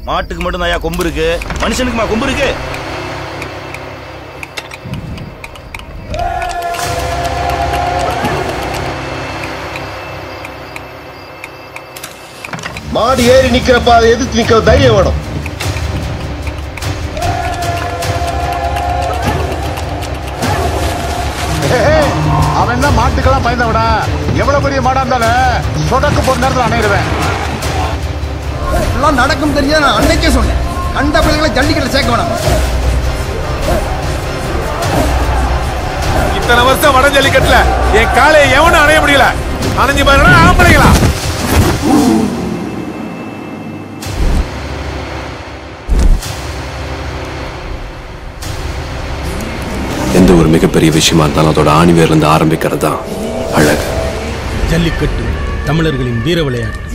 மாட்டுக்கு மட்டும் தான் கொம்பு இருக்கு, மனுஷனுக்குமா கொம்பு இருக்கு? மாடு ஏறி நிக்கிறப்ப அதை எதிர்த்து நிக்கிற தைரியம் வேணும். அவன் தான் மாட்டுக்கெல்லாம் பயந்த விட எவ்வளவு பெரிய மாடா இருந்தாலும் சொடக்கு போற நேரத்தில் அணையிடுவேன். எல்லாம் நடக்கும் தெரிஞ்சா நான் அன்னைக்கே சொன்னேன், கண்ட பிள்ளைகளை ஜல்லிக்கட்டு சேர்க்க வேணாம். இத்தனை வருஷம் வட ஜல்லிக்கட்டுல என் காலையை எவனும் அணைய முடியல. அணைஞ்சு பாருங்க ஆம்பளைங்களா. எந்த ஒரு மிகப்பெரிய விஷயமா இருந்தாலும் அதோட ஆணிவேர்ல இருந்து ஆரம்பிக்கிறது தான் அழகு. ஜல்லிக்கட்டு தமிழர்களின் வீர விளையாட்டு.